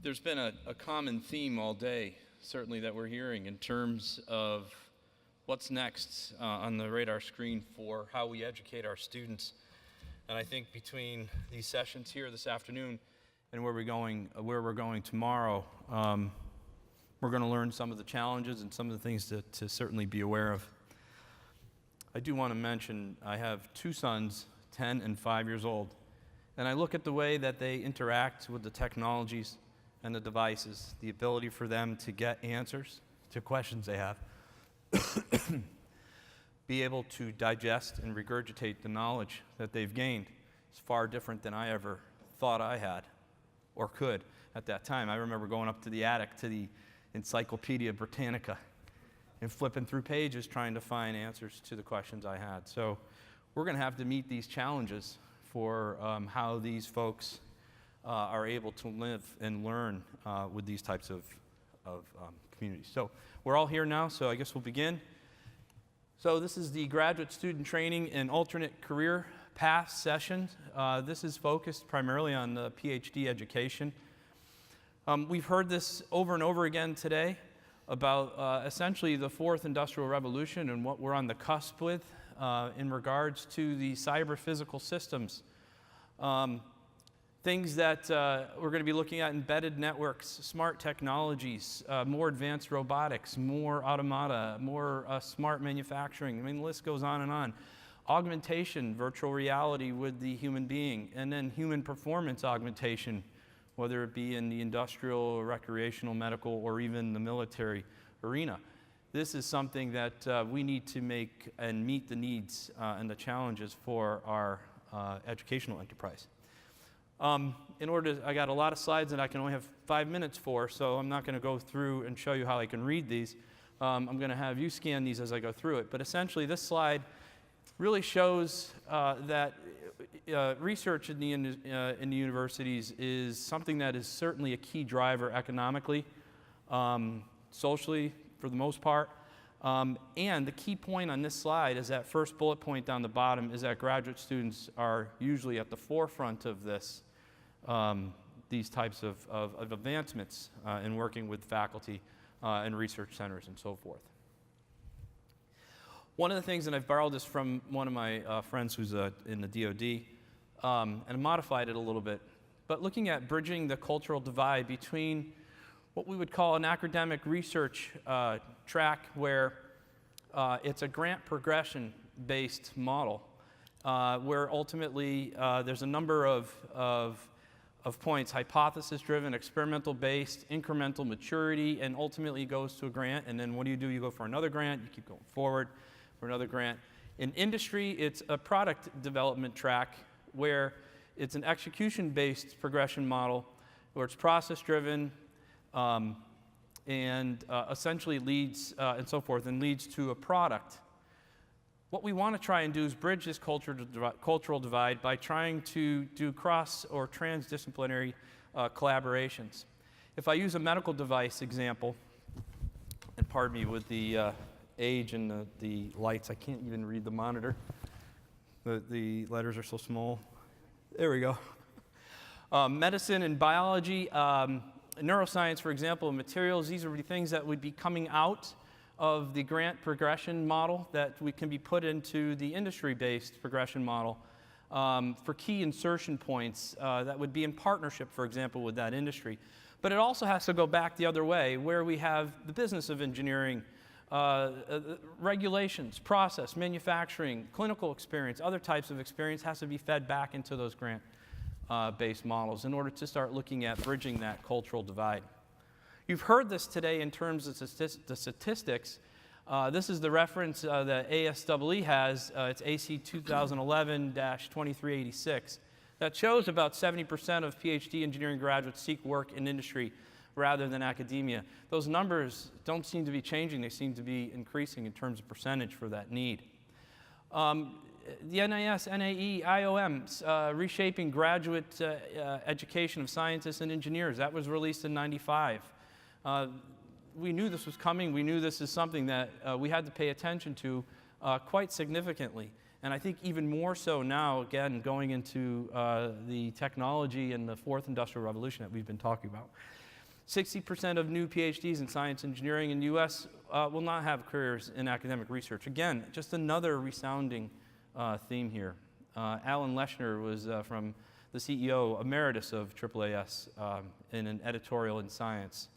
There's been a common theme all day, certainly, that we're hearing in terms of what's next on the radar screen for how we educate our students. And I think between these sessions here this afternoon and where we're going tomorrow, we're going to learn some of the challenges and some of the things to certainly be aware of. I do want to mention I have two sons, 10 and 5 years old, and I look at the way that they interact with the technologies and the devices, the ability for them to get answers to questions they have, be able to digest and regurgitate the knowledge that they've gained. It's far different than I ever thought I had or could at that time. I remember going up to the attic to the Encyclopedia Britannica and flipping through pages trying to find answers to the questions I had. So we're going to have to meet these challenges for how these folks are able to live and learn with these types of communities. So we're all here now, so I guess we'll begin. So this is the Graduate Student Training and Alternate Career Path session. This is focused primarily on the PhD education. We've heard this over and over again today about essentially the fourth industrial revolution and what we're on the cusp with in regards to the cyber-physical systems. Things that we're going to be looking at: embedded networks, smart technologies, more advanced robotics, more automata, more smart manufacturing. I mean, the list goes on and on. Augmentation, virtual reality with the human being, and then human performance augmentation, whether it be in the industrial, recreational, medical, or even the military arena. This is something that we need to make and meet the needs and the challenges for our educational enterprise. I got a lot of slides that I can only have 5 minutes for, so I'm not going to go through and show you how I can read these. I'm going to have you scan these as I go through it. But essentially, this slide really shows that research in the universities is something that is certainly a key driver economically, socially, for the most part. And the key point on this slide is that first bullet point down the bottom is that graduate students are usually at the forefront of this. These types of advancements in working with faculty and research centers and so forth. One of the things, and I've borrowed this from one of my friends who's in the DoD, and modified it a little bit, but looking at bridging the cultural divide between what we would call an academic research track where it's a grant progression-based model, where ultimately there's a number of points: hypothesis-driven, experimental-based, incremental maturity, and ultimately goes to a grant. And then what do? You go for another grant. You keep going forward for another grant. In industry, it's a product development track where it's an execution-based progression model where it's process-driven and essentially leads and so forth, and leads to a product. What we want to try and do is bridge this cultural divide by trying to do cross or transdisciplinary collaborations. If I use a medical device example, and pardon me with the age and the lights, I can't even read the monitor. The letters are so small. There we go. Medicine and biology, neuroscience, for example, materials, these are the things that would be coming out of the grant progression model that we can be put into the industry-based progression model for key insertion points that would be in partnership, for example, with that industry. But it also has to go back the other way, where we have the business of engineering, regulations, process, manufacturing, clinical experience, other types of experience has to be fed back into those grant-based models in order to start looking at bridging that cultural divide. You've heard this today in terms of the statistics. This is the reference that ASEE has. It's AC 2011-2386. That shows about 70% of PhD engineering graduates seek work in industry rather than academia. Those numbers don't seem to be changing. They seem to be increasing in terms of percentage for that need. The NIS, NAE, IOM, Reshaping Graduate Education of Scientists and Engineers. That was released in '95. We knew this was coming. We knew this is something that we had to pay attention to quite significantly. And I think even more so now, again, going into the technology and the fourth industrial revolution that we've been talking about. 60% of new PhDs in science engineering in the US will not have careers in academic research. Again, just another resounding theme here. Alan Leshner was from the CEO emeritus of AAAS in an editorial in Science.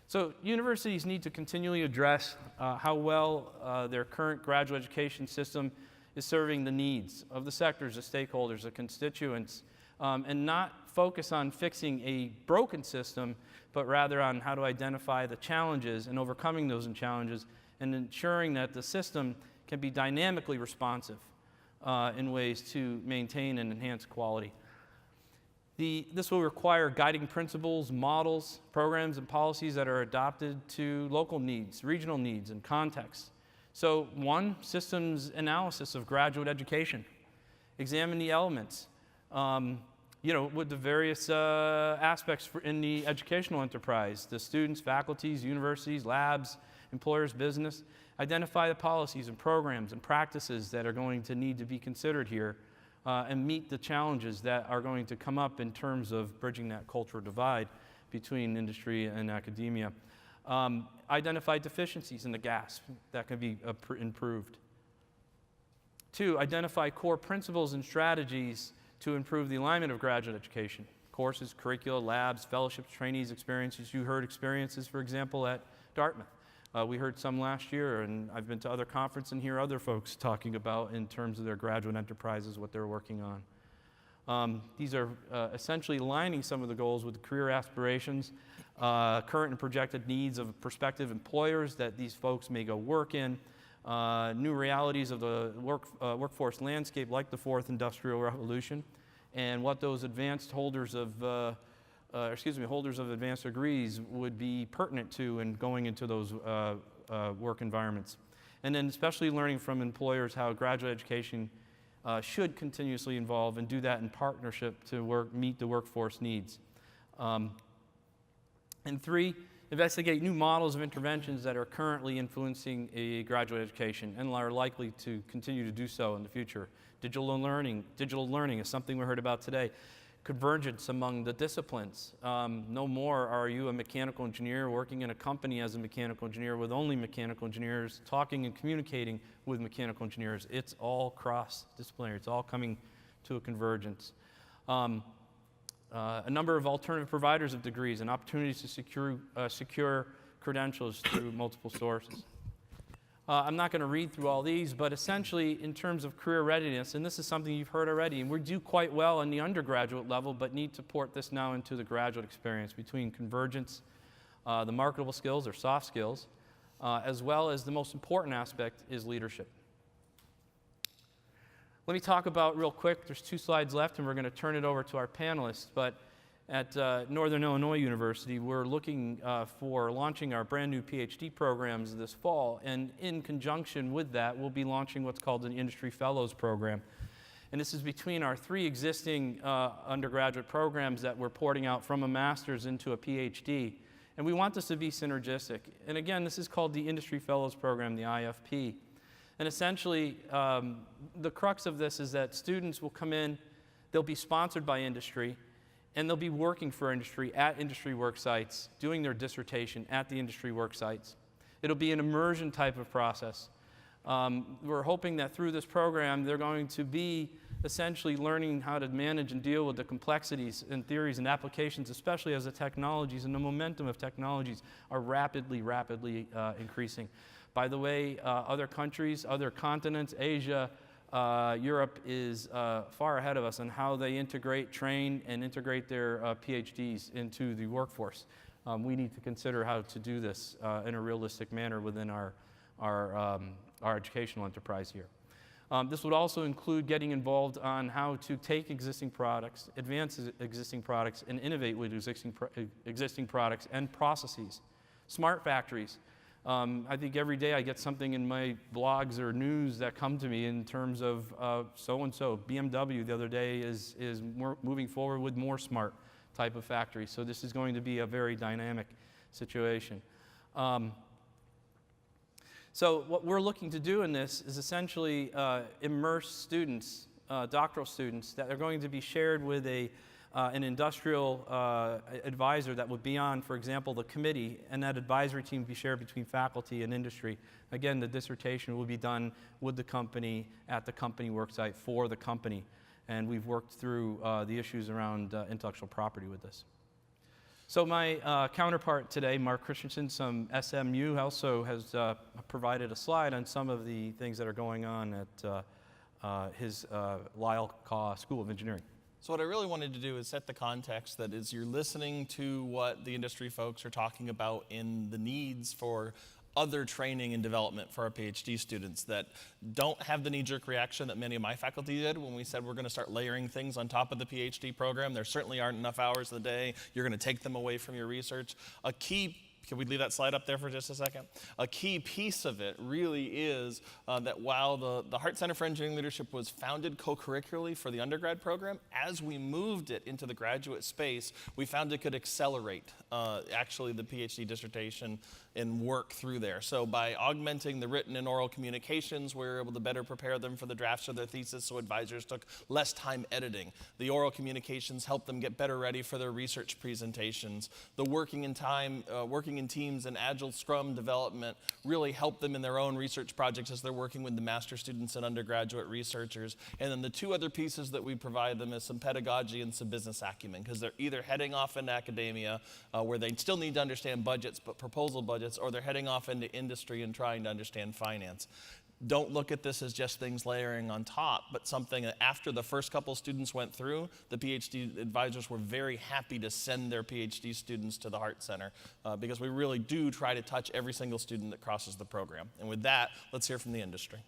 So universities need to continually address how well their current graduate education system is serving the needs of the sectors, the stakeholders, the constituents, and not focus on fixing a broken system, but rather on how to identify the challenges and overcoming those challenges and ensuring that the system can be dynamically responsive in ways to maintain and enhance quality. This will require guiding principles, models, programs, and policies that are adopted to local needs, regional needs, and contexts. So one, systems analysis of graduate education. Examine the elements, with the various aspects in the educational enterprise, the students, faculties, universities, labs, employers, business. Identify the policies and programs and practices that are going to need to be considered here and meet the challenges that are going to come up in terms of bridging that cultural divide between industry and academia. Identify deficiencies in the gaps that can be improved. 2, identify core principles and strategies to improve the alignment of graduate education. Courses, curricula, labs, fellowships, trainees, experiences. You heard experiences, for example, at Dartmouth. We heard some last year, and I've been to other conferences and hear other folks talking about in terms of their graduate enterprises, what they're working on. These are essentially aligning some of the goals with the career aspirations, current and projected needs of prospective employers that these folks may go work in, new realities of the workforce landscape like the fourth industrial revolution, and what those advanced holders of advanced degrees would be pertinent to in going into those work environments. And then especially learning from employers how graduate education should continuously evolve and do that in partnership to meet the workforce needs. And 3, investigate new models of interventions that are currently influencing a graduate education and are likely to continue to do so in the future. Digital learning is something we heard about today. Convergence among the disciplines. No more are you a mechanical engineer working in a company as a mechanical engineer with only mechanical engineers talking and communicating with mechanical engineers. It's all cross-disciplinary. It's all coming to a convergence. A number of alternative providers of degrees and opportunities to secure credentials through multiple sources. I'm not going to read through all these, but essentially in terms of career readiness, and this is something you've heard already, and we do quite well in the undergraduate level, but need to port this now into the graduate experience between convergence, the marketable skills or soft skills, as well as the most important aspect is leadership. Let me talk about real quick, there's 2 slides left and we're going to turn it over to our panelists, but at Northern Illinois University, we're looking for launching our brand new PhD programs this fall, and in conjunction with that, we'll be launching what's called an Industry Fellows program. And this is between our 3 existing undergraduate programs that we're porting out from a master's into a PhD. And we want this to be synergistic. And again, this is called the Industry Fellows program, the IFP. And essentially, the crux of this is that students will come in, they'll be sponsored by industry, and they'll be working for industry at industry work sites, doing their dissertation at the industry work sites. It'll be an immersion type of process. We're hoping that through this program, they're going to be essentially learning how to manage and deal with the complexities and theories and applications, especially as the technologies and the momentum of technologies are rapidly increasing. By the way, other countries, other continents, Asia, Europe is far ahead of us on how they integrate, train, and integrate their PhDs into the workforce. We need to consider how to do this in a realistic manner within our educational enterprise here. This would also include getting involved on how to take existing products, advance existing products, and innovate with existing products and processes. Smart factories. I think every day I get something in my blogs or news that come to me in terms of so-and-so. BMW the other day is moving forward with more smart type of factories. So this is going to be a very dynamic situation. So what we're looking to do in this is essentially immerse students, doctoral students, that are going to be shared with an industrial advisor that would be on, for example, the committee, and that advisory team would be shared between faculty and industry. Again, the dissertation will be done with the company, at the company worksite, for the company. And we've worked through the issues around intellectual property with this. So my counterpart today, Marc Christensen, from SMU, also has provided a slide on some of the things that are going on at his Lyle Kaw School of Engineering. So what I really wanted to do is set the context that as you're listening to what the industry folks are talking about in the needs for other training and development for our PhD students that don't have the knee-jerk reaction that many of my faculty did when we said we're going to start layering things on top of the PhD program. There certainly aren't enough hours in the day. You're going to take them away from your research. Can we leave that slide up there for just a second? A key piece of it really is that while the Hart Center for Engineering Leadership was founded co-curricularly for the undergrad program, as we moved it into the graduate space, we found it could accelerate actually the PhD dissertation and work through there. So by augmenting the written and oral communications, we were able to better prepare them for the drafts of their thesis, so advisors took less time editing. The oral communications helped them get better ready for their research presentations. The working in teams and agile scrum development really helped them in their own research projects as they're working with the master students and undergraduate researchers. And then the two other pieces that we provide them is some pedagogy and some business acumen, because they're either heading off into academia where they still need to understand budgets, but proposal budgets, or they're heading off into industry and trying to understand finance. Don't look at this as just things layering on top, but something that after the first couple students went through, the PhD advisors were very happy to send their PhD students to the Hart Center because we really do try to touch every single student that crosses the program. And with that, let's hear from the industry.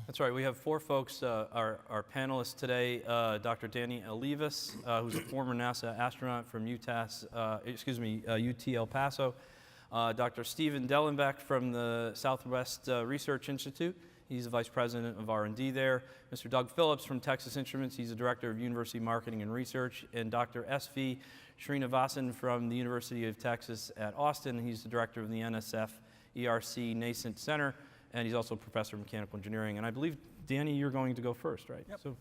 That's right. We have four folks, our panelists today. Dr. Danny Olivas, who's a former NASA astronaut from UT El Paso. Dr. Stephen Dellenbeck from the Southwest Research Institute. He's the Vice President of R&D there. Mr. Doug Phillips from Texas Instruments. He's the Director of University Marketing and Research. And Dr. S.V. Sreenivasan from the University of Texas at Austin. He's the Director of the NSF ERC Nascent Center. And he's also a Professor of Mechanical Engineering. And I believe, Danny, you're going to go first, right? Yep. So,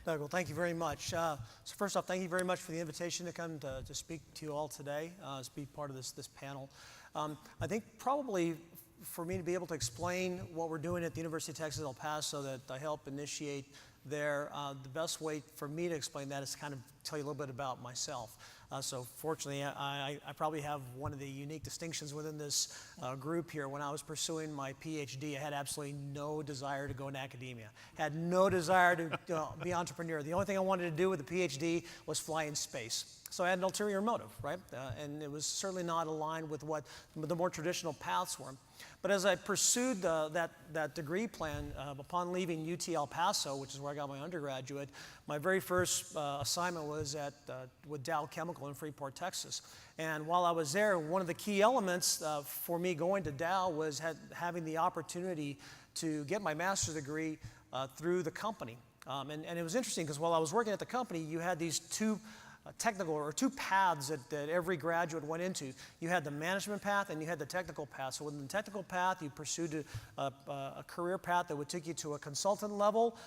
Doug, well, thank you very much. So first off, thank you very much for the invitation to come to speak to you all today, to be part of this panel. I think probably for me to be able to explain what we're doing at the University of Texas El Paso that I help initiate there, the best way for me to explain that is to kind of tell you a little bit about myself. So fortunately, I probably have one of the unique distinctions within this group here. When I was pursuing my PhD, I had absolutely no desire to go into academia. Had no desire to be an entrepreneur. The only thing I wanted to do with the PhD was fly in space. So I had an ulterior motive, right? And it was certainly not aligned with what the more traditional paths were. But as I pursued that degree plan, upon leaving UT El Paso, which is where I got my undergraduate, my very first assignment was with Dow Chemical in Freeport, Texas. And while I was there, one of the key elements for me going to Dow was having the opportunity to get my master's degree through the company. And it was interesting because while I was working at the company, you had these two paths that every graduate went into. You had the management path and you had the technical path. So within the technical path, you pursued a career path that would take you to a consultant level,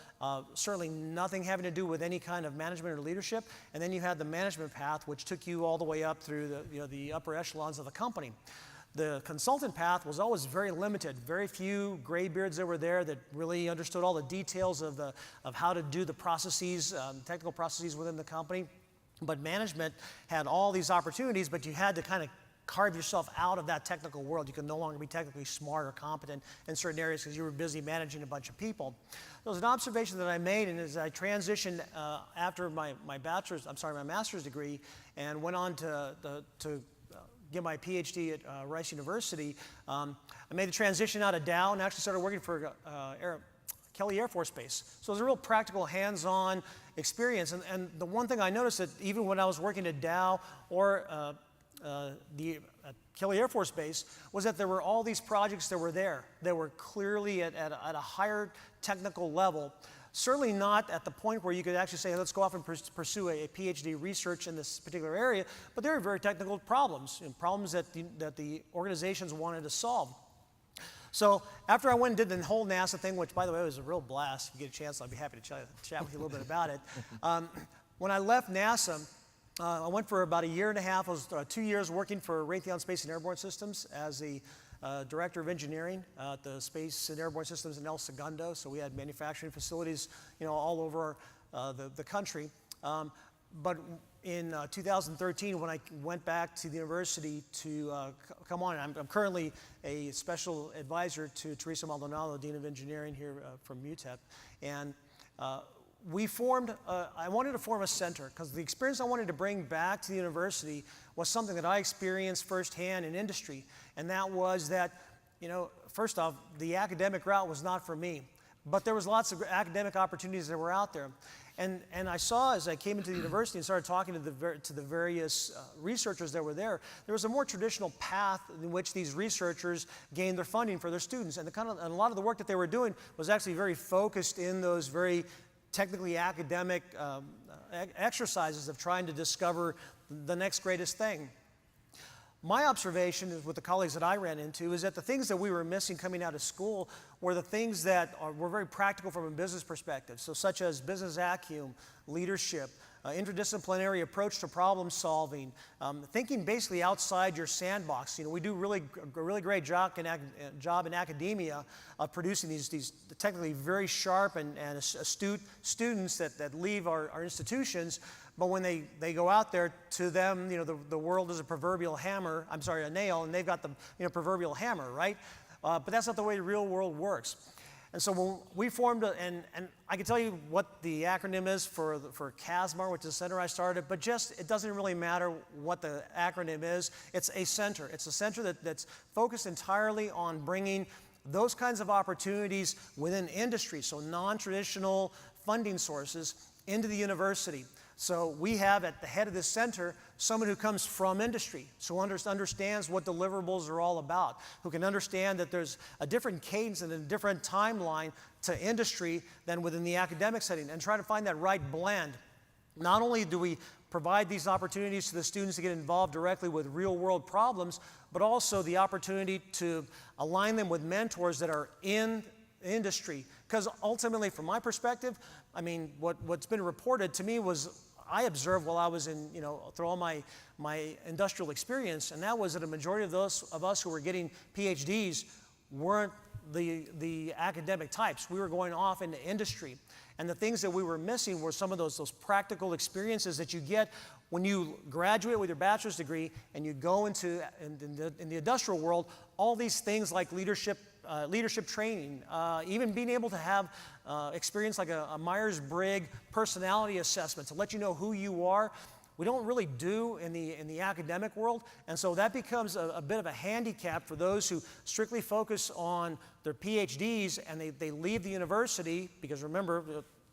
certainly nothing having to do with any kind of management or leadership. And then you had the management path, which took you all the way up through the upper echelons of the company. The consultant path was always very limited. Very few graybeards that were there that really understood all the details of how to do the processes, technical processes within the company. But management had all these opportunities, but you had to kind of carve yourself out of that technical world. You could no longer be technically smart or competent in certain areas because you were busy managing a bunch of people. There was an observation that I made, and as I transitioned after my master's degree, and went on to get my PhD at Rice University, I made the transition out of Dow and actually started working for Kelly Air Force Base. So it was a real practical, hands-on experience. And the one thing I noticed that even when I was working at Dow or the Kelly Air Force Base was that there were all these projects that were there that were clearly at a higher technical level. Certainly not at the point where you could actually say, let's go off and pursue a PhD research in this particular area, but they were very technical problems, and problems that the organizations wanted to solve. So after I went and did the whole NASA thing, which by the way was a real blast, if you get a chance, I'll be happy to chat with you a little bit about it. When I left NASA, I went for about a year and a half. I was 2 years working for Raytheon Space and Airborne Systems as the Director of Engineering at the Space and Airborne Systems in El Segundo. So we had manufacturing facilities, all over the country. But in 2013, when I went back to the university to come on, I'm currently a special advisor to Teresa Maldonado, Dean of Engineering here from UTEP. And we formed, I wanted to form a center because the experience I wanted to bring back to the university was something that I experienced firsthand in industry. And that was that, first off, the academic route was not for me. But there was lots of academic opportunities that were out there. And I saw as I came into the university and started talking to the various researchers that were there was a more traditional path in which these researchers gained their funding for their students. And and a lot of the work that they were doing was actually very focused in those very technically academic exercises of trying to discover the next greatest thing. My observation is with the colleagues that I ran into is that the things that we were missing coming out of school were the things that were very practical from a business perspective, so such as business acumen, leadership, interdisciplinary approach to problem solving, thinking basically outside your sandbox. We do a really great job in academia of producing these technically very sharp and astute students that leave our institutions. But when they go out there, to them, the world is a proverbial hammer. I'm sorry, a nail, and they've got the proverbial hammer, right? But that's not the way the real world works. And so when we formed, and I can tell you what the acronym is for CASMAR, which is the center I started, but it doesn't really matter what the acronym is. It's a center. It's a center that's focused entirely on bringing those kinds of opportunities within industry, so non-traditional funding sources, into the university. So we have at the head of this center someone who comes from industry, so understands what deliverables are all about, who can understand that there's a different cadence and a different timeline to industry than within the academic setting, and try to find that right blend. Not only do we provide these opportunities to the students to get involved directly with real-world problems, but also the opportunity to align them with mentors that are in industry. Because ultimately, from my perspective, what's been reported to me was I observed while I was in, through all my industrial experience, and that was that a majority of those of us who were getting PhDs weren't the academic types. We were going off into industry. And the things that we were missing were some of those practical experiences that you get when you graduate with your bachelor's degree and you go into in the industrial world. All these things like leadership training, even being able to have experience like a Myers-Briggs personality assessment to let you know who you are, we don't really do in the academic world. And so that becomes a bit of a handicap for those who strictly focus on their PhDs and they leave the university, because remember,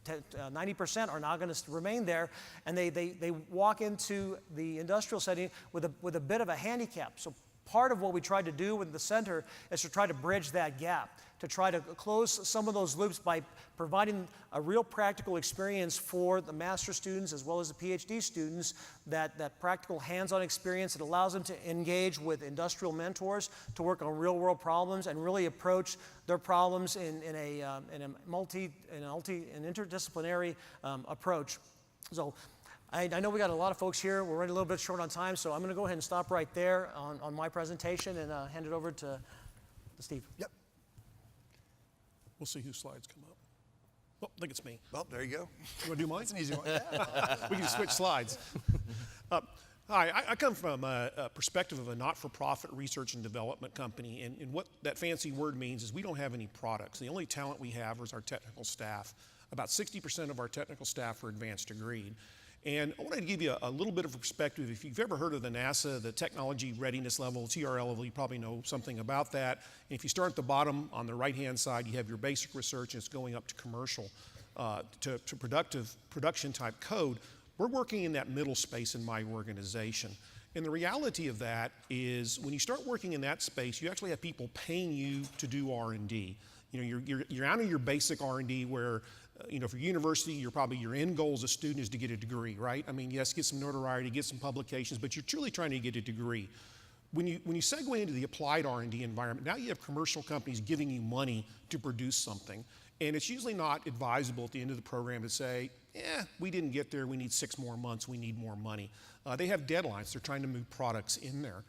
90% are not going to remain there, and they walk into the industrial setting with a bit of a handicap. So part of what we tried to do with the center is to try to bridge that gap, to try to close some of those loops by providing a real practical experience for the master students as well as the PhD students, that practical hands-on experience that allows them to engage with industrial mentors, to work on real-world problems and really approach their problems in an interdisciplinary approach. So I know we got a lot of folks here. We're running a little bit short on time, so I'm going to go ahead and stop right there on my presentation and hand it over to Steve. Yep. We'll see whose slides come up. Oh, I think it's me. Well, there you go. You want to do mine? It's an easy one. Yeah. We can switch slides. Hi, I come from a perspective of a not-for-profit research and development company, and what that fancy word means is we don't have any products. The only talent we have is our technical staff. About 60% of our technical staff are advanced degreed. And I wanted to give you a little bit of a perspective. If you've ever heard of the NASA, the technology readiness level, TRL level, you probably know something about that. And if you start at the bottom on the right-hand side, you have your basic research, and it's going up to commercial, to production type code. We're working in that middle space in my organization. And the reality of that is when you start working in that space, you actually have people paying you to do R&D. You're out of your basic R&D where for university, your end goal as a student is to get a degree, right? Yes, get some notoriety, get some publications, but you're truly trying to get a degree. when you segue into the applied R&D environment, now you have commercial companies giving you money to produce something. And it's usually not advisable at the end of the program to say, we didn't get there, we need 6 more months, we need more money. They have deadlines, they're trying to move products in there.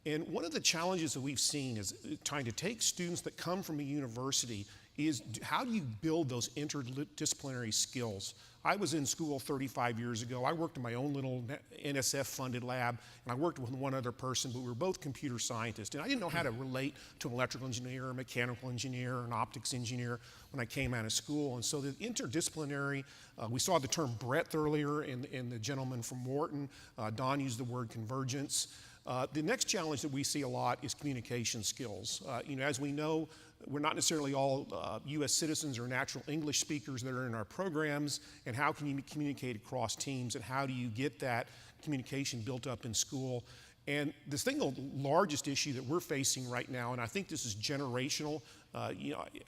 And one of the challenges that we've seen is trying to take students that come from a university is how do you build those interdisciplinary skills? I was in school 35 years ago. I worked in my own little NSF-funded lab, and I worked with one other person, but we were both computer scientists. And I didn't know how to relate to an electrical engineer, a mechanical engineer, an optics engineer when I came out of school. And so the interdisciplinary, we saw the term breadth earlier in the gentleman from Wharton. Don used the word convergence. The next challenge that we see a lot is communication skills. As we know, we're not necessarily all U.S. citizens or natural English speakers that are in our programs, and how can you communicate across teams, and how do you get that communication built up in school? And the single largest issue that we're facing right now, and I think this is generational, I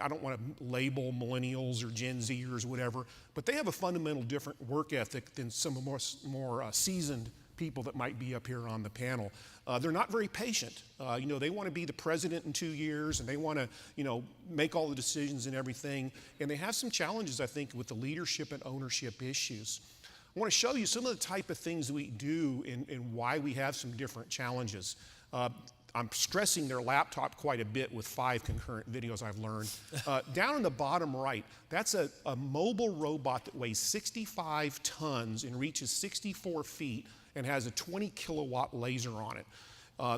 don't want to label millennials or Gen Zers or whatever, but they have a fundamental different work ethic than some of more seasoned people that might be up here on the panel. They're not very patient. They want to be the president in 2 years, and they want to, make all the decisions and everything. And they have some challenges, I think, with the leadership and ownership issues. I want to show you some of the type of things we do and why we have some different challenges. I'm stressing their laptop quite a bit with 5 concurrent videos I've learned. Down in the bottom right, that's a mobile robot that weighs 65 tons and reaches 64 feet and has a 20 kilowatt laser on it.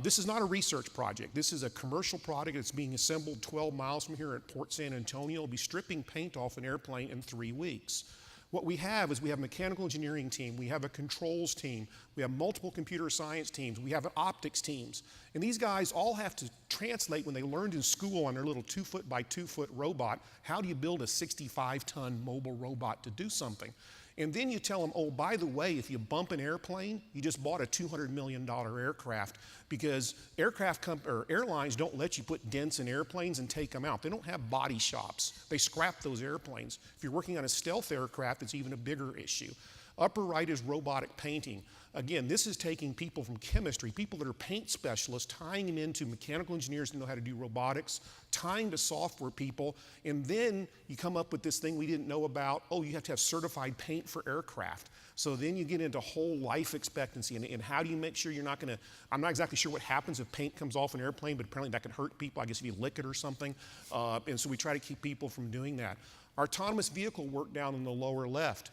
This is not a research project. This is a commercial product that's being assembled 12 miles from here at Port San Antonio. It'll be stripping paint off an airplane in 3 weeks. What we have is we have a mechanical engineering team, we have a controls team, we have multiple computer science teams, we have optics teams. And these guys all have to translate when they learned in school on their little 2-foot by 2-foot robot, how do you build a 65-ton mobile robot to do something? And then you tell them, oh, by the way, if you bump an airplane, you just bought a $200 million aircraft, because airlines don't let you put dents in airplanes and take them out. They don't have body shops. They scrap those airplanes. If you're working on a stealth aircraft, it's even a bigger issue. Upper right is robotic painting. Again, this is taking people from chemistry, people that are paint specialists, tying them into mechanical engineers who know how to do robotics, tying to software people, and then you come up with this thing we didn't know about, oh, you have to have certified paint for aircraft. So then you get into whole life expectancy, and how do you make sure you're not going to, I'm not exactly sure what happens if paint comes off an airplane, but apparently that can hurt people, I guess if you lick it or something, and so we try to keep people from doing that. Our autonomous vehicle work down in the lower left.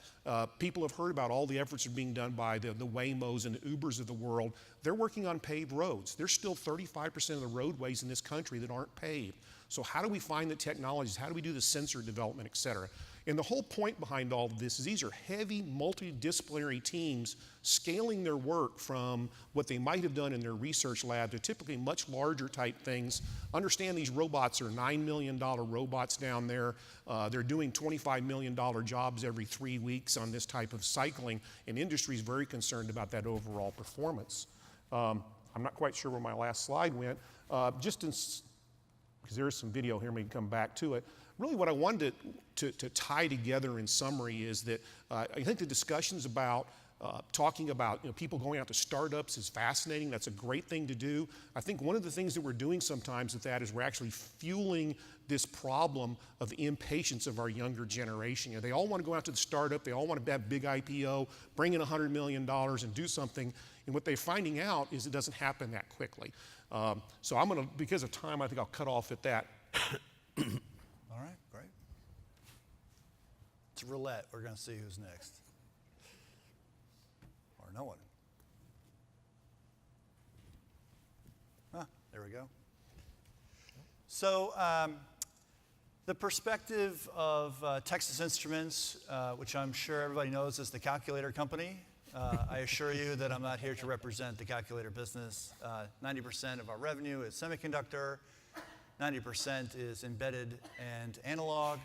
People have heard about all the efforts that are being done by the Waymos and the Ubers of the world. They're working on paved roads. There's still 35% of the roadways in this country that aren't paved. So how do we find the technologies? How do we do the sensor development, et cetera? And the whole point behind all of this is these are heavy, multidisciplinary teams scaling their work from what they might have done in their research lab to typically much larger type things. Understand these robots are $9 million robots down there. They're doing $25 million jobs every 3 weeks on this type of cycling, and industry is very concerned about that overall performance. I'm not quite sure where my last slide went. Because there is some video here, we can come back to it. Really what I wanted to tie together in summary is that I think the discussions about talking about people going out to startups is fascinating. That's a great thing to do. I think one of the things that we're doing sometimes with that is we're actually fueling this problem of impatience of our younger generation. They all want to go out to the startup. They all want to have big IPO, bring in $100 million and do something. And what they're finding out is it doesn't happen that quickly. So I'm going to, because of time, I think I'll cut off at that. All right, great. It's roulette. We're going to see who's next. Or no one. There we go. So the perspective of Texas Instruments, which I'm sure everybody knows is the calculator company. I assure you that I'm not here to represent the calculator business. 90% of our revenue is semiconductor. 90% is embedded and analog,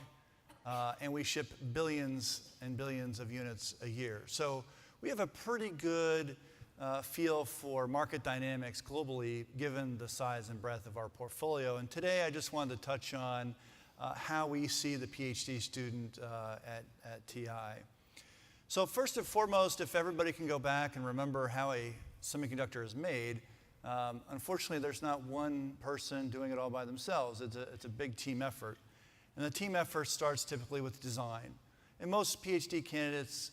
and we ship billions and billions of units a year. So we have a pretty good feel for market dynamics globally, given the size and breadth of our portfolio. And today I just wanted to touch on how we see the PhD student at TI. So first and foremost, if everybody can go back and remember how a semiconductor is made, Unfortunately, there's not one person doing it all by themselves. It's a big team effort. And the team effort starts typically with design. And most PhD candidates,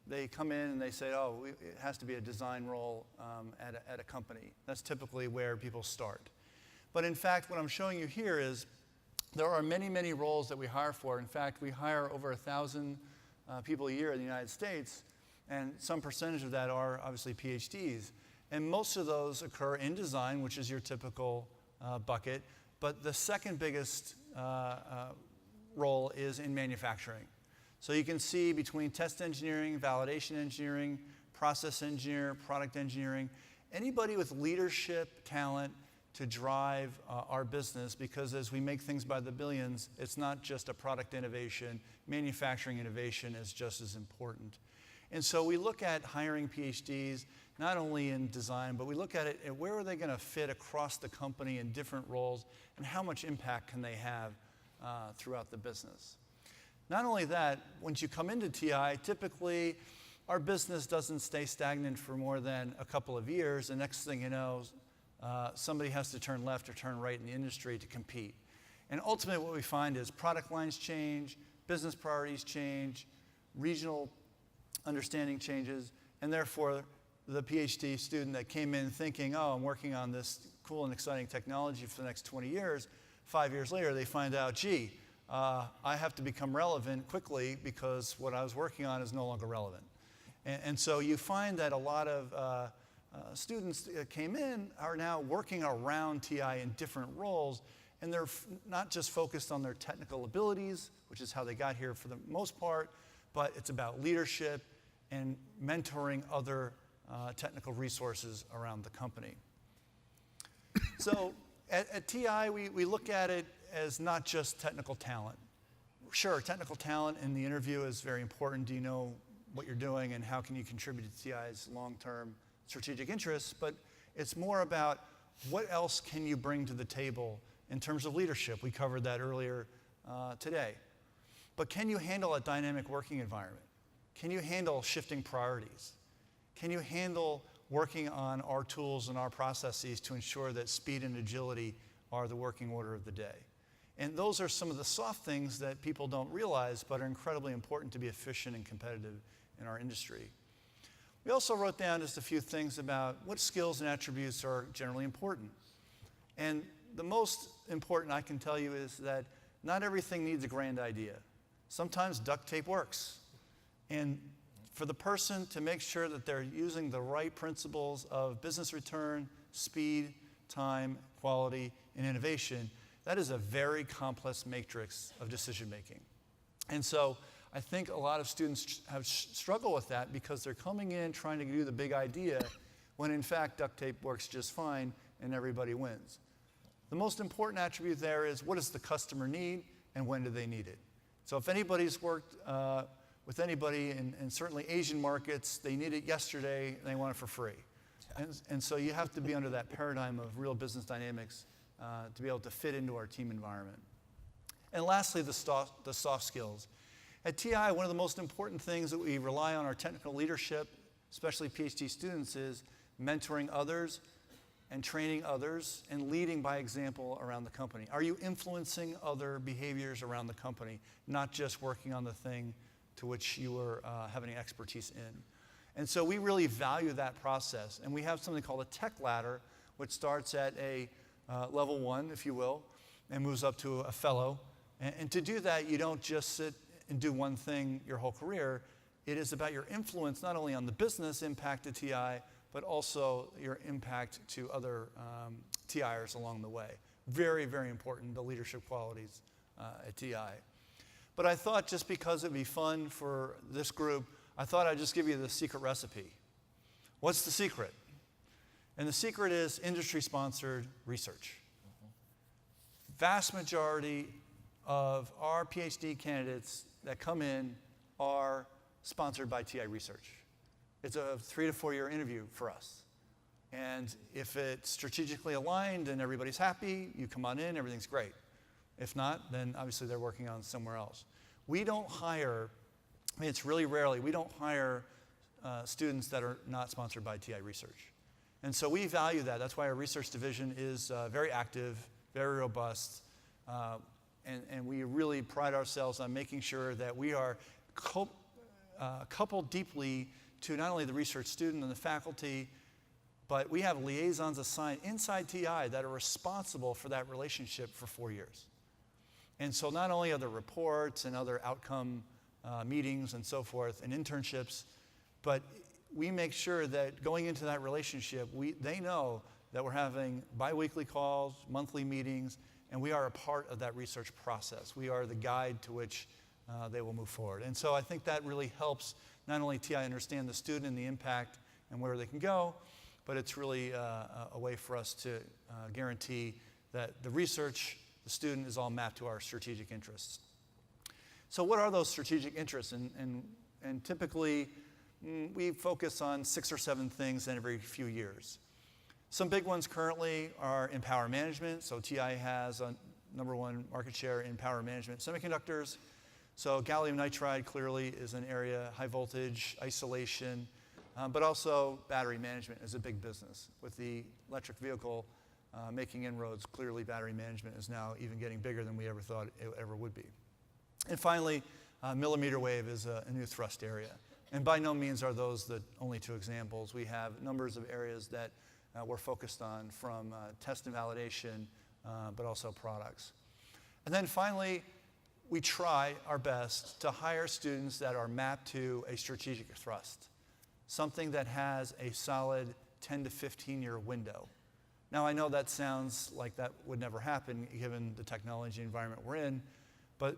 they come in and they say, oh, it has to be a design role at a company. That's typically where people start. But in fact, what I'm showing you here is there are many, many roles that we hire for. In fact, we hire over 1,000 people a year in the United States, and some percentage of that are obviously PhDs. And most of those occur in design, which is your typical bucket. But the second biggest role is in manufacturing. So you can see between test engineering, validation engineering, process engineer, product engineering, anybody with leadership talent to drive our business, because as we make things by the billions, it's not just a product innovation. Manufacturing innovation is just as important. And so we look at hiring PhDs, not only in design, but we look at it at where are they going to fit across the company in different roles, and how much impact can they have throughout the business. Not only that, once you come into TI, typically our business doesn't stay stagnant for more than a couple of years. The next thing you know, somebody has to turn left or turn right in the industry to compete. And ultimately what we find is product lines change, business priorities change, regional understanding changes, and therefore the PhD student that came in thinking, oh, I'm working on this cool and exciting technology for the next 20 years, 5 years later they find out, gee, I have to become relevant quickly because what I was working on is no longer relevant. And so you find that a lot of students that came in are now working around TI in different roles, and they're not just focused on their technical abilities, which is how they got here for the most part, but it's about leadership and mentoring other technical resources around the company. So at TI, we look at it as not just technical talent. Sure, technical talent in the interview is very important. Do you know what you're doing and how can you contribute to TI's long-term strategic interests? But it's more about what else can you bring to the table in terms of leadership. We covered that earlier today. But can you handle a dynamic working environment? Can you handle shifting priorities? Can you handle working on our tools and our processes to ensure that speed and agility are the working order of the day? And those are some of the soft things that people don't realize, but are incredibly important to be efficient and competitive in our industry. We also wrote down just a few things about what skills and attributes are generally important. And the most important I can tell you is that not everything needs a grand idea. Sometimes duct tape works. And for the person to make sure that they're using the right principles of business return, speed, time, quality, and innovation, that is a very complex matrix of decision making. And so I think a lot of students have struggled with that because they're coming in trying to do the big idea when in fact duct tape works just fine and everybody wins. The most important attribute there is what does the customer need and when do they need it? So if anybody's worked with anybody in certainly Asian markets, they need it yesterday and they want it for free. And so you have to be under that paradigm of real business dynamics to be able to fit into our team environment. And lastly, the soft skills. At TI, one of the most important things that we rely on our technical leadership, especially PhD students, is mentoring others and training others and leading by example around the company. Are you influencing other behaviors around the company, not just working on the thing to which you are having expertise in? And so we really value that process. And we have something called a tech ladder, which starts at a level 1, if you will, and moves up to a fellow. And to do that, you don't just sit and do one thing your whole career. It is about your influence not only on the business impact at TI, but also your impact to other TIers along the way. Very, very important, the leadership qualities at TI. But I thought just because it'd be fun for this group, I thought I'd just give you the secret recipe. What's the secret? And the secret is industry-sponsored research. Vast majority of our PhD candidates that come in are sponsored by TI Research. It's a 3 to 4 year interview for us. And if it's strategically aligned and everybody's happy, you come on in, everything's great. If not, then obviously they're working on somewhere else. We don't hire, I mean, it's really rarely, we don't hire students that are not sponsored by TI Research. And so we value that. That's why our research division is very active, very robust, and we really pride ourselves on making sure that we are coupled deeply to not only the research student and the faculty, but we have liaisons assigned inside TI that are responsible for that relationship for 4 years. And so not only are there reports and other outcome meetings and so forth and internships, but we make sure that going into that relationship, they know that we're having biweekly calls, monthly meetings, and we are a part of that research process. We are the guide to which they will move forward. And so I think that really helps not only TI understand the student and the impact and where they can go, but it's really a way for us to guarantee that the research, the student is all mapped to our strategic interests. So what are those strategic interests? And typically, we focus on 6 or 7 things every few years. Some big ones currently are in power management. So TI has a #1 market share in power management semiconductors. So gallium nitride clearly is an area, high voltage, isolation, but also battery management is a big business. With the electric vehicle making inroads, clearly battery management is now even getting bigger than we ever thought it ever would be. And finally, millimeter wave is a new thrust area. And by no means are those the only 2 examples. We have numbers of areas that we're focused on, from test and validation, but also products. And then finally, we try our best to hire students that are mapped to a strategic thrust, something that has a solid 10 to 15-year window. Now, I know that sounds like that would never happen given the technology environment we're in, but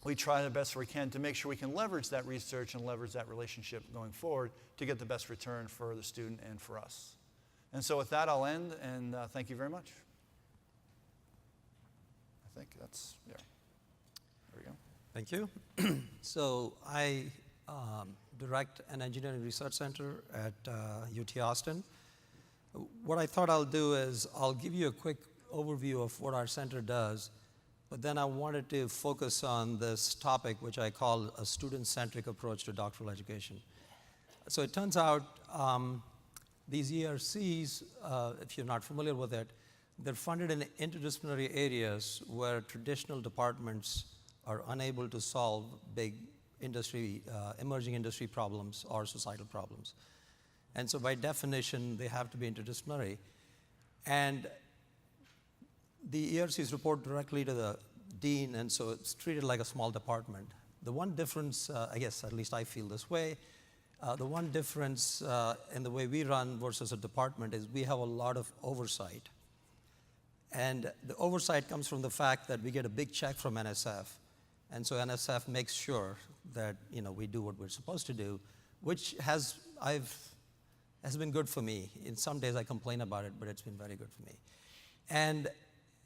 we try the best we can to make sure we can leverage that research and leverage that relationship going forward to get the best return for the student and for us. And so with that, I'll end, and thank you very much. I think that's, yeah. There we go. Thank you. So I direct an engineering research center at UT Austin. What I thought I'll do is I'll give you a quick overview of what our center does, but then I wanted to focus on this topic, which I call a student-centric approach to doctoral education. So it turns out these ERCs, if you're not familiar with it, they're funded in interdisciplinary areas where traditional departments are unable to solve big industry, emerging industry problems or societal problems. And so by definition, they have to be interdisciplinary. And the ERCs report directly to the dean, and so it's treated like a small department. The one difference, I guess at least I feel this way, the one difference in the way we run versus a department is we have a lot of oversight. And the oversight comes from the fact that we get a big check from NSF. And so NSF makes sure that we do what we're supposed to do, which has been good for me. In some days I complain about it, but it's been very good for me.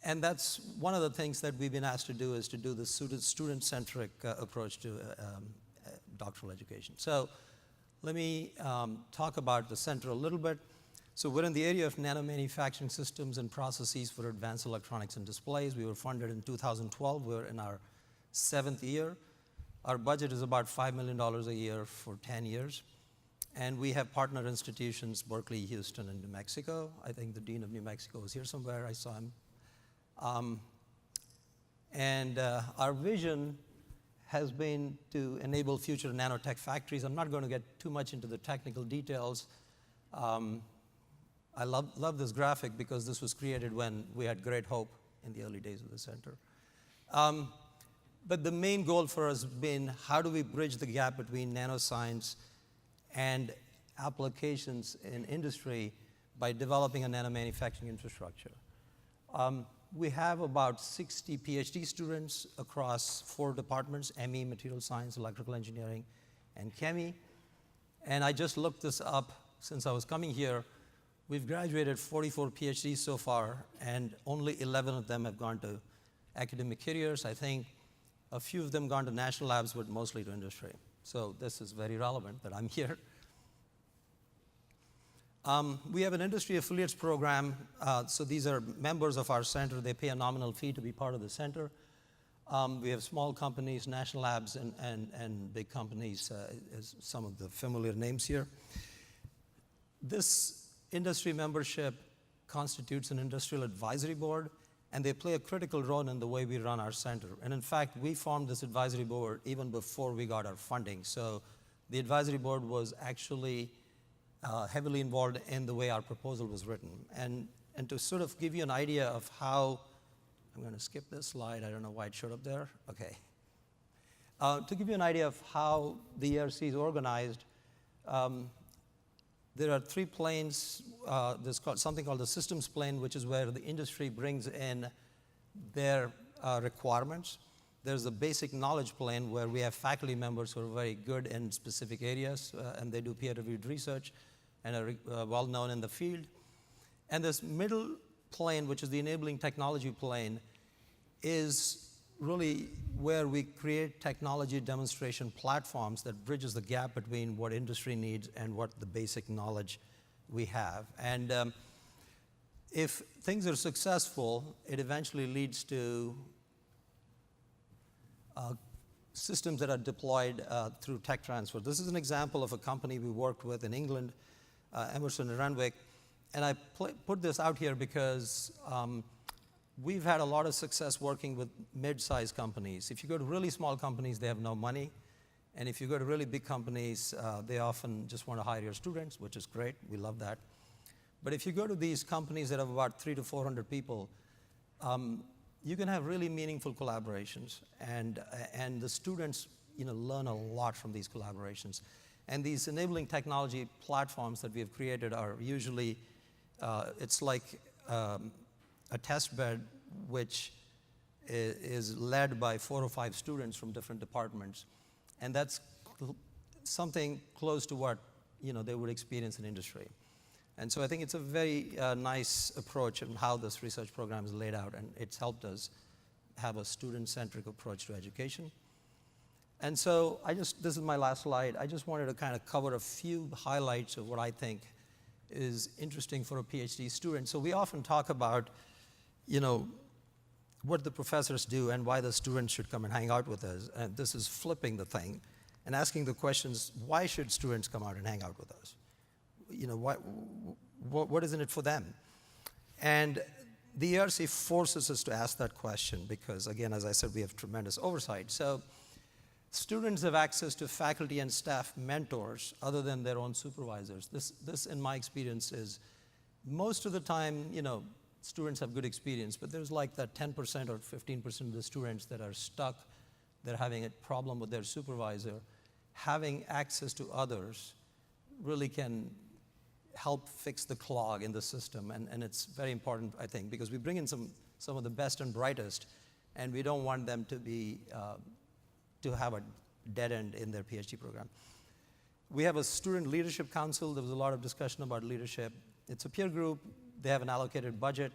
And that's one of the things that we've been asked to do, is to do the student-centric approach to doctoral education. So let me talk about the center a little bit. So we're in the area of nanomanufacturing systems and processes for advanced electronics and displays. We were funded in 2012. We're in our 7th year. Our budget is about $5 million a year for 10 years. And we have partner institutions, Berkeley, Houston, and New Mexico. I think the Dean of New Mexico is here somewhere. I saw him. Our vision has been to enable future nanotech factories. I'm not going to get too much into the technical details. I love this graphic because this was created when we had great hope in the early days of the center. But the main goal for us has been, how do we bridge the gap between nanoscience and applications in industry by developing a nanomanufacturing infrastructure? We have about 60 PhD students across 4 departments: ME, material science, electrical engineering, and chemi. And I just looked this up since I was coming here. We've graduated 44 PhDs so far, and only 11 of them have gone to academic careers. I think a few of them gone to national labs, but mostly to industry. So this is very relevant that I'm here. We have an industry affiliates program. So these are members of our center. They pay a nominal fee to be part of the center. We have small companies, national labs, and big companies, as some of the familiar names here. This industry membership constitutes an industrial advisory board, and they play a critical role in the way we run our center. And in fact, we formed this advisory board even before we got our funding. So the advisory board was actually heavily involved in the way our proposal was written. And to sort of give you an idea of how, I'm going to skip this slide. I don't know why it showed up there. Okay. To give you an idea of how the ERC is organized, there are 3 planes. There's something called the systems plane, which is where the industry brings in their requirements. There's the basic knowledge plane, where we have faculty members who are very good in specific areas, and they do peer-reviewed research and are well-known in the field. And this middle plane, which is the enabling technology plane, is really where we create technology demonstration platforms that bridges the gap between what industry needs and what the basic knowledge we have. And if things are successful, it eventually leads to systems that are deployed through tech transfer. This is an example of a company we worked with in England, Emerson and Renwick. And I put this out here because we've had a lot of success working with mid-sized companies. If you go to really small companies, they have no money. And if you go to really big companies, they often just want to hire your students, which is great. We love that. But if you go to these companies that have about 300 to 400 people, you can have really meaningful collaborations. And the students learn a lot from these collaborations. And these enabling technology platforms that we have created are usually, it's like a test bed which is led by 4 or 5 students from different departments. And that's something close to what they would experience in industry. And so I think it's a very nice approach in how this research program is laid out, and it's helped us have a student-centric approach to education. And so this is my last slide. I just wanted to kind of cover a few highlights of what I think is interesting for a PhD student. So we often talk about, what the professors do and why the students should come and hang out with us. And this is flipping the thing and asking the questions, why should students come out and hang out with us? What is in it for them? And the ERC forces us to ask that question because, again, as I said, we have tremendous oversight. So students have access to faculty and staff mentors other than their own supervisors. This in my experience, is most of the time, students have good experience, but there's like that 10% or 15% of the students that are stuck, they're having a problem with their supervisor. Having access to others really can help fix the clog in the system, and it's very important, I think, because we bring in some of the best and brightest, and we don't want them to have a dead end in their PhD program. We have a student leadership council. There was a lot of discussion about leadership. It's a peer group. They have an allocated budget.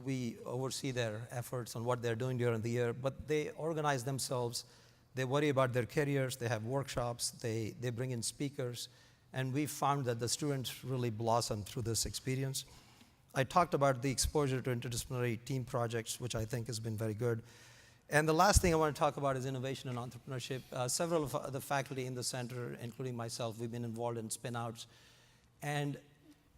We oversee their efforts on what they're doing during the year, but they organize themselves. They worry about their careers. They have workshops. They bring in speakers. And we found that the students really blossom through this experience. I talked about the exposure to interdisciplinary team projects, which I think has been very good. And the last thing I want to talk about is innovation and entrepreneurship. Several of the faculty in the center, including myself, we've been involved in spin-outs. And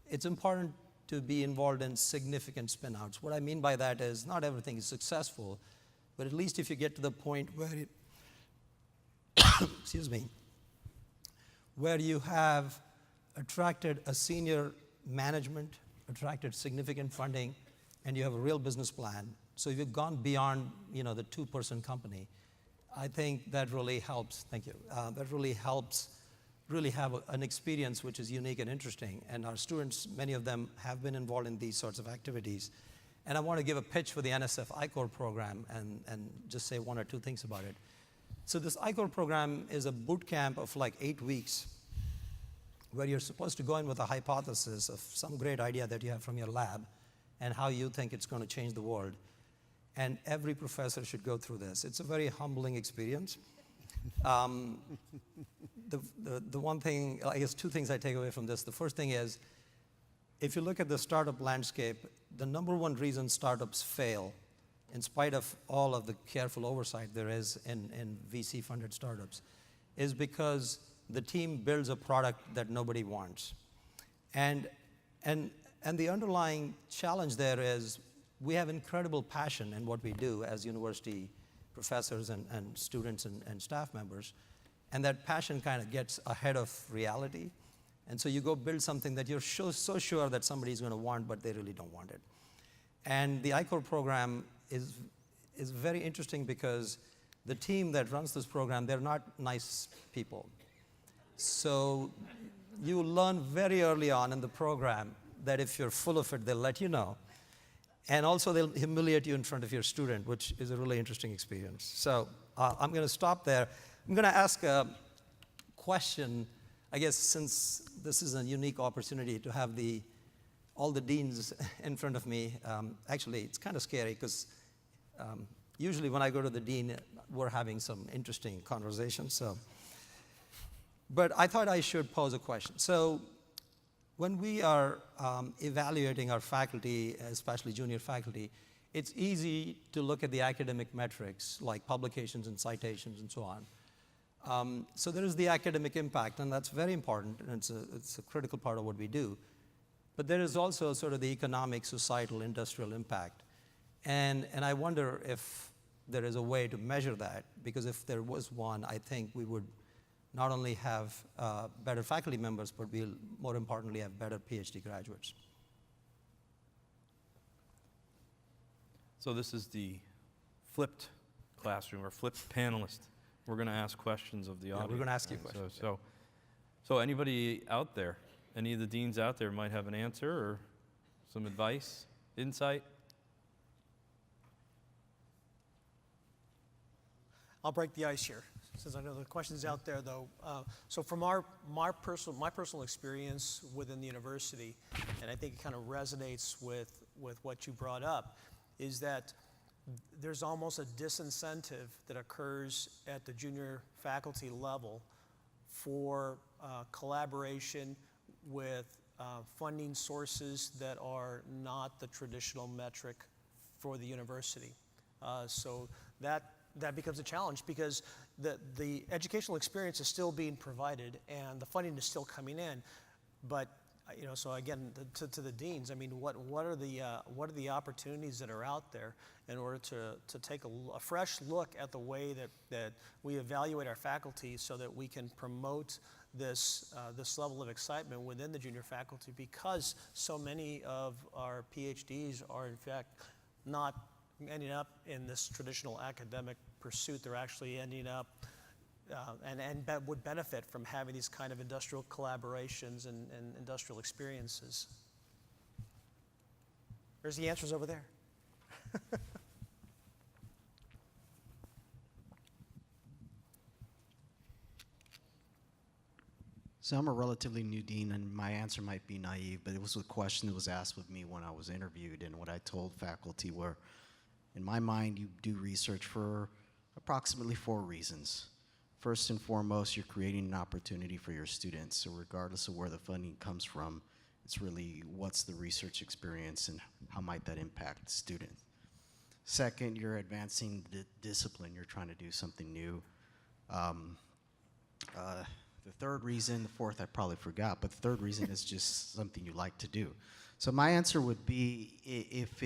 it's important to be involved in significant spin-outs. What I mean by that is not everything is successful, but at least if you get to the point where excuse me, where you have attracted a senior management, attracted significant funding, and you have a real business plan. So if you've gone beyond, the 2-person company, I think that really helps. Thank you. That really helps really have an experience which is unique and interesting. And our students, many of them have been involved in these sorts of activities. And I want to give a pitch for the NSF I-Corps program and just say 1 or 2 things about it. So this I-Corps program is a boot camp of like 8 weeks where you're supposed to go in with a hypothesis of some great idea that you have from your lab and how you think it's going to change the world. And every professor should go through this. It's a very humbling experience. The one thing, I guess 2 things I take away from this. The first thing is, if you look at the startup landscape, the number 1 reason startups fail, in spite of all of the careful oversight there is in VC-funded startups, is because the team builds a product that nobody wants. And And the underlying challenge there is we have incredible passion in what we do as university professors and students and staff members, and that passion kind of gets ahead of reality. And so you go build something that you're so sure that somebody's going to want, but they really don't want it. And the I-Corps program is very interesting because the team that runs this program, they're not nice people. So you learn very early on in the program that if you're full of it, they'll let you know. And also they'll humiliate you in front of your student, which is a really interesting experience. So I'm going to stop there. I'm going to ask a question, I guess, since this is a unique opportunity to have all the deans in front of me. Actually, it's kind of scary because usually when I go to the dean, we're having some interesting conversations. But I thought I should pose a question. So when we are evaluating our faculty, especially junior faculty, it's easy to look at the academic metrics like publications and citations and so on. So there is the academic impact, and that's very important, and it's a critical part of what we do. But there is also sort of the economic, societal, industrial impact. And I wonder if there is a way to measure that, because if there was one, I think we would not only have better faculty members, but we'll more importantly have better PhD graduates. So this is the flipped classroom or flipped panelist. We're going to ask questions of the audience. We're going to ask you questions. So anybody out there, any of the deans out there might have an answer or some advice, insight? I'll break the ice here, since I know the question's out there, though. So from my personal experience within the university, and I think it kind of resonates with what you brought up, is that there's almost a disincentive that occurs at the junior faculty level for collaboration with funding sources that are not the traditional metric for the university. So that becomes a challenge because the educational experience is still being provided and the funding is still coming in. But so again, to the deans, I mean, what are the opportunities that are out there in order to take a fresh look at the way that we evaluate our faculty so that we can promote this level of excitement within the junior faculty, because so many of our PhDs are in fact not ending up in this traditional academic pursuit. They're actually ending up and would benefit from having these kind of industrial collaborations and industrial experiences. There's the answers over there. So I'm a relatively new dean, and my answer might be naive, but it was a question that was asked of me when I was interviewed, and what I told faculty were, in my mind, you do research for approximately 4 reasons. First and foremost, you're creating an opportunity for your students. So regardless of where the funding comes from, it's really what's the research experience and how might that impact the student. Second, you're advancing the discipline. You're trying to do something new. The third reason, the fourth I probably forgot, but the third reason is just something you like to do. So my answer would be, if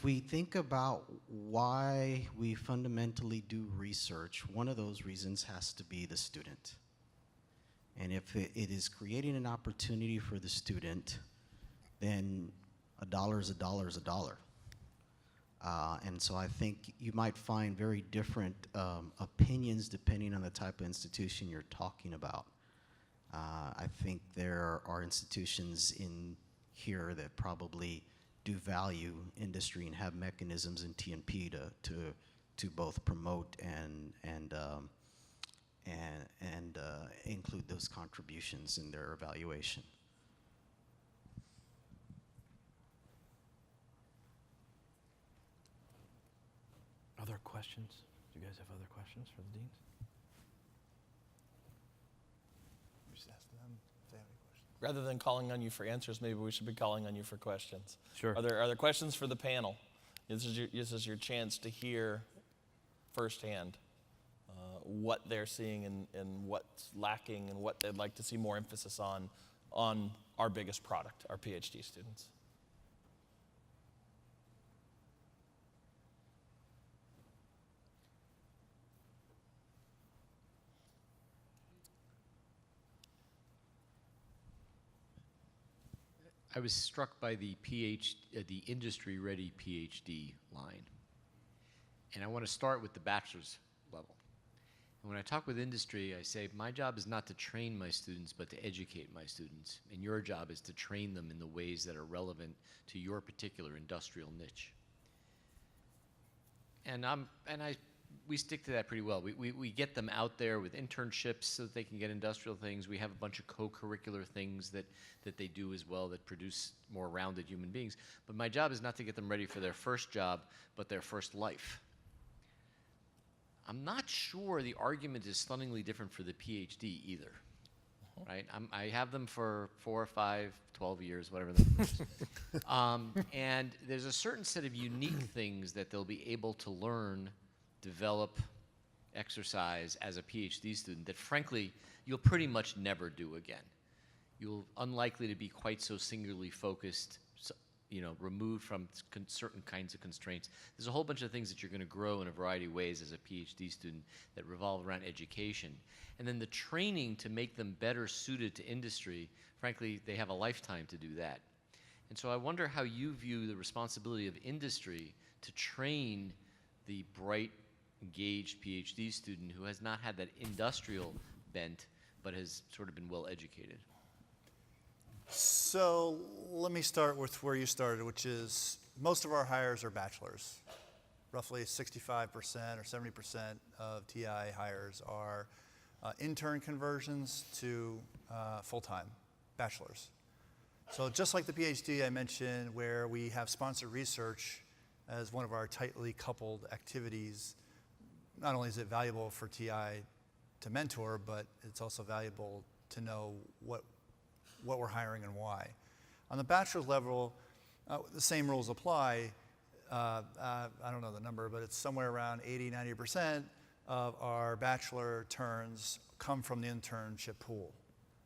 we think about why we fundamentally do research, one of those reasons has to be the student. And if it is creating an opportunity for the student, then a dollar is a dollar is a dollar. And so I think you might find very different opinions depending on the type of institution you're talking about. I think there are institutions in here that probably do value industry and have mechanisms in TNP to both promote and include those contributions in their evaluation. Other questions? Do you guys have other questions for the deans? Just ask them if they have any questions. Rather than calling on you for answers, maybe we should be calling on you for questions. Sure. Are there questions for the panel? This is your chance to hear firsthand what they're seeing and what's lacking and what they'd like to see more emphasis on on our biggest product, our PhD students. I was struck by the the industry-ready PhD line. And I want to start with the bachelor's level. And when I talk with industry, I say, my job is not to train my students, but to educate my students. And your job is to train them in the ways that are relevant to your particular industrial niche. And we stick to that pretty well. We get them out there with internships so that they can get industrial things. We have a bunch of co-curricular things that they do as well that produce more rounded human beings. But my job is not to get them ready for their first job, but their first life. I'm not sure the argument is stunningly different for the PhD either, right? I have them for 4 or 5, 12 years, whatever the number is. And there's a certain set of unique things that they'll be able to learn, develop, exercise as a PhD student that frankly, you'll pretty much never do again. You'll unlikely to be quite so singularly focused, removed from certain kinds of constraints. There's a whole bunch of things that you're going to grow in a variety of ways as a PhD student that revolve around education. And then the training to make them better suited to industry, frankly, they have a lifetime to do that. And so I wonder how you view the responsibility of industry to train the bright, engaged PhD student who has not had that industrial bent, but has sort of been well educated. So let me start with where you started, which is most of our hires are bachelors. Roughly 65% or 70% of TI hires are intern conversions to full-time bachelors. So just like the PhD I mentioned, where we have sponsored research as one of our tightly coupled activities, not only is it valuable for TI to mentor, but it's also valuable to know what we're hiring and why. On the bachelor's level, the same rules apply. I don't know the number, but it's somewhere around 80, 90% of our bachelor turns come from the internship pool.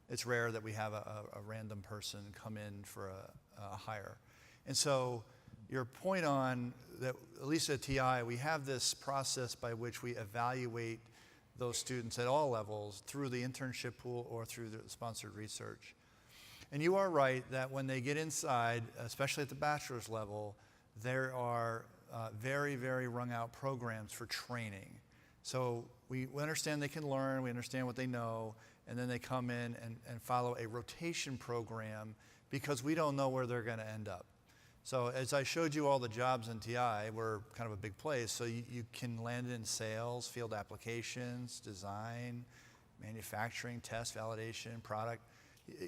It's rare that we have a random person come in for a hire. And so your point on that, at least at TI, we have this process by which we evaluate those students at all levels through the internship pool or through the sponsored research. And you are right that when they get inside, especially at the bachelor's level, there are very, very wrung out programs for training. So we understand they can learn, we understand what they know, and then they come in and follow a rotation program because we don't know where they're going to end up. So as I showed you all the jobs in TI, we're kind of a big place, so you can land in sales, field applications, design, manufacturing, test, validation, product.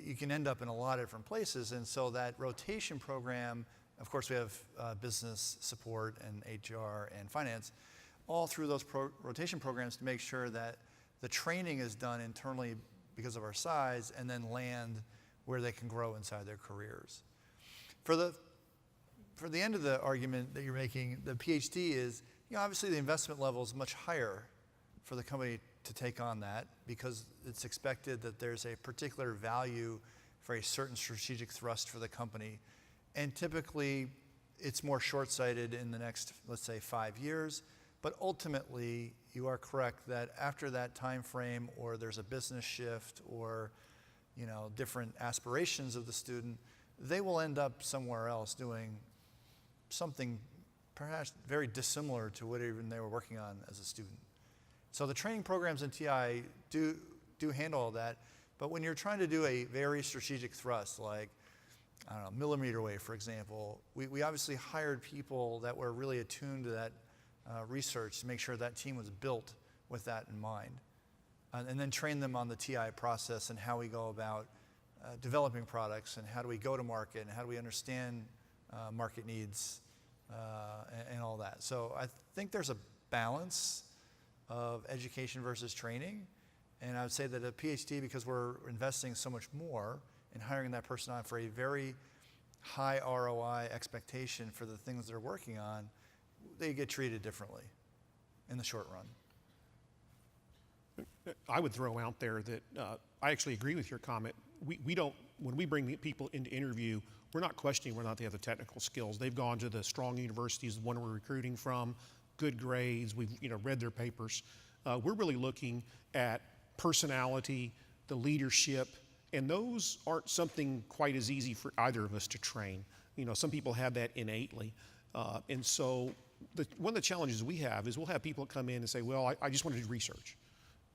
You can end up in a lot of different places, and so that rotation program, of course we have business support and HR and finance, all through those rotation programs to make sure that the training is done internally because of our size and then land where they can grow inside their careers. For the end of the argument that you're making, the PhD is, obviously the investment level is much higher for the company to take on that because it's expected that there's a particular value for a certain strategic thrust for the company. And typically, it's more short-sighted in the next, let's say, 5 years. But ultimately, you are correct that after that time frame, or there's a business shift, or different aspirations of the student, they will end up somewhere else doing something perhaps very dissimilar to what even they were working on as a student. So the training programs in TI do handle all that, but when you're trying to do a very strategic thrust, like, I don't know, millimeter wave, for example, we obviously hired people that were really attuned to that research to make sure that team was built with that in mind. And then train them on the TI process and how we go about developing products and how do we go to market and how do we understand market needs and all that. So I think there's a balance of education versus training. And I would say that a PhD, because we're investing so much more in hiring that person on for a very high ROI expectation for the things they're working on, they get treated differently in the short run. I would throw out there that I actually agree with your comment we don't, when we bring people into interview, we're not questioning whether or not they have the technical skills. They've gone to the strong universities, the one we're recruiting from, good grades, we've read their papers. We're really looking at personality, the leadership, and those aren't something quite as easy for either of us to train. Some people have that innately. And so one of the challenges we have is we'll have people come in and say, well, I just want to do research.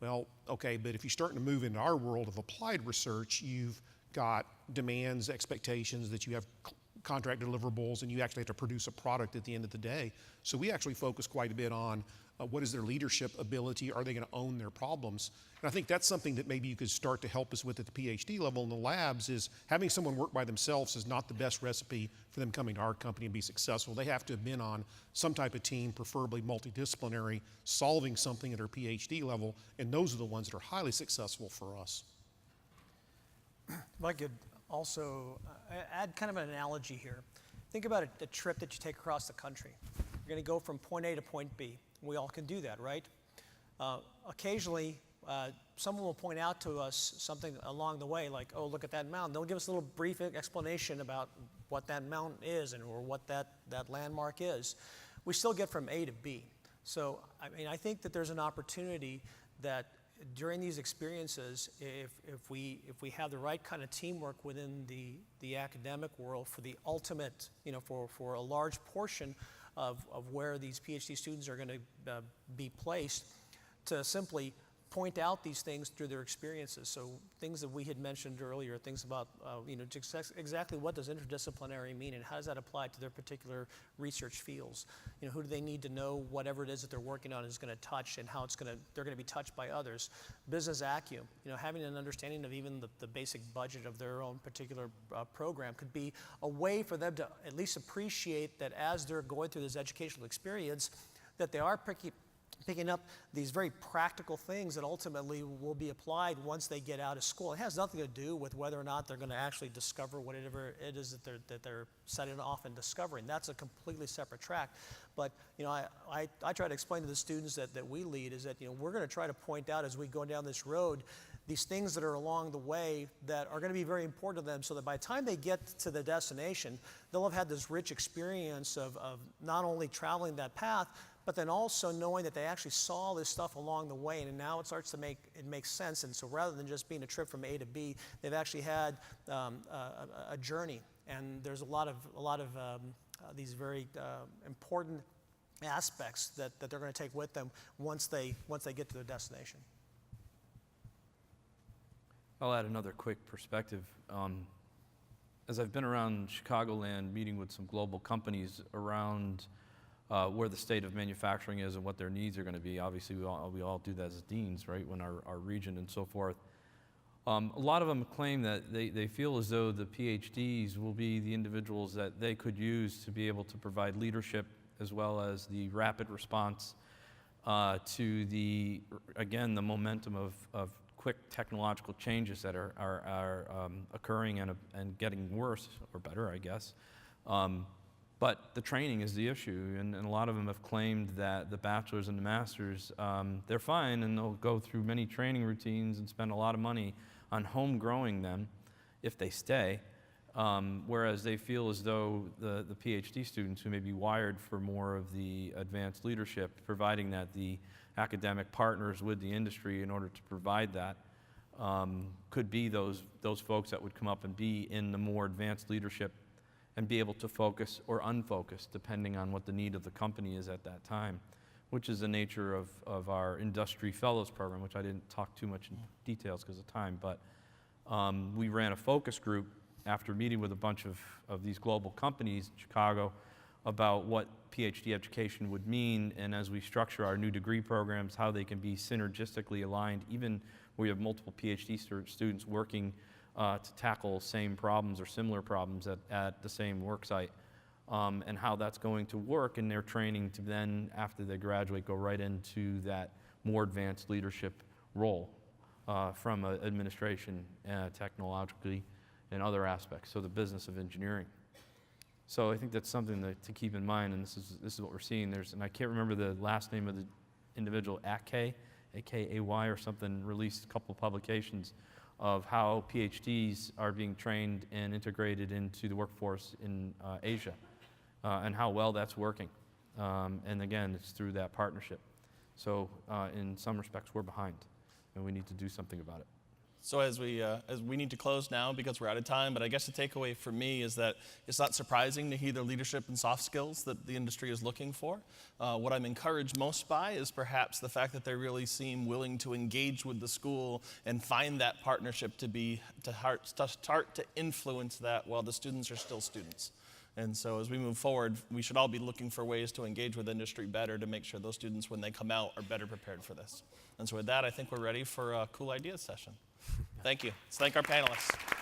Well, okay, but if you're starting to move into our world of applied research, you've got demands, expectations, that you have contract deliverables, and you actually have to produce a product at the end of the day. So we actually focus quite a bit on what is their leadership ability? Are they going to own their problems? And I think that's something that maybe you could start to help us with at the PhD level in the labs, is having someone work by themselves is not the best recipe for them coming to our company and be successful. They have to have been on some type of team, preferably multidisciplinary, solving something at their PhD level, and those are the ones that are highly successful for us. If I could also add kind of an analogy here. Think about a trip that you take across the country. You're going to go from point A to point B. We all can do that, right? Occasionally, someone will point out to us something along the way, like, oh, look at that mountain. They'll give us a little brief explanation about what that mountain is or what that landmark is. We still get from A to B. So, I think that there's an opportunity that during these experiences, if we have the right kind of teamwork within the academic world for the ultimate, for a large portion of where these PhD students are going to be placed, to simply point out these things through their experiences. So things that we had mentioned earlier, things about, just exactly what does interdisciplinary mean and how does that apply to their particular research fields? Who do they need to know whatever it is that they're working on is going to touch and how they're going to be touched by others. Business acumen, having an understanding of even the basic budget of their own particular program could be a way for them to at least appreciate that as they're going through this educational experience, that they are picking up these very practical things that ultimately will be applied once they get out of school. It has nothing to do with whether or not they're going to actually discover whatever it is that they're setting off and discovering. That's a completely separate track. But I try to explain to the students that we lead is that we're going to try to point out as we go down this road these things that are along the way that are going to be very important to them, so that by the time they get to the destination, they'll have had this rich experience of not only traveling that path, but then also knowing that they actually saw this stuff along the way, and now it starts to make sense. And so rather than just being a trip from A to B, they've actually had a journey. And there's a lot of these very important aspects that they're going to take with them once they get to their destination. I'll add another quick perspective. As I've been around Chicagoland meeting with some global companies around where the state of manufacturing is and what their needs are going to be. Obviously, we all do that as deans, right, when our region and so forth. A lot of them claim that they feel as though the PhDs will be the individuals that they could use to be able to provide leadership as well as the rapid response to the momentum of quick technological changes that are occurring and getting worse or better, I guess. But the training is the issue, and a lot of them have claimed that the bachelor's and the master's, they're fine, and they'll go through many training routines and spend a lot of money on home growing them if they stay, whereas they feel as though the PhD students who may be wired for more of the advanced leadership, providing that the academic partners with the industry in order to provide that, could be those folks that would come up and be in the more advanced leadership and be able to focus or unfocus depending on what the need of the company is at that time, which is the nature of our industry fellows program, which I didn't talk too much in details because of time, but we ran a focus group after meeting with a bunch of these global companies in Chicago about what PhD education would mean, and as we structure our new degree programs, how they can be synergistically aligned, even where we have multiple PhD students working to tackle same problems or similar problems at the same work site, and how that's going to work in their training to then, after they graduate, go right into that more advanced leadership role from administration, technologically, and other aspects, so the business of engineering. So I think that's something to keep in mind, and this is what we're seeing. And I can't remember the last name of the individual, Akay, A-K-A-Y or something, released a couple of publications of how PhDs are being trained and integrated into the workforce in Asia, and how well that's working. And again, it's through that partnership. So in some respects, we're behind, and we need to do something about it. So as we need to close now because we're out of time, but I guess the takeaway for me is that it's not surprising to hear the leadership and soft skills that the industry is looking for. What I'm encouraged most by is perhaps the fact that they really seem willing to engage with the school and find that partnership to start to influence that while the students are still students. And so as we move forward, we should all be looking for ways to engage with industry better to make sure those students, when they come out, are better prepared for this. And so with that, I think we're ready for a Cool Ideas session. Thank you. Let's thank our panelists.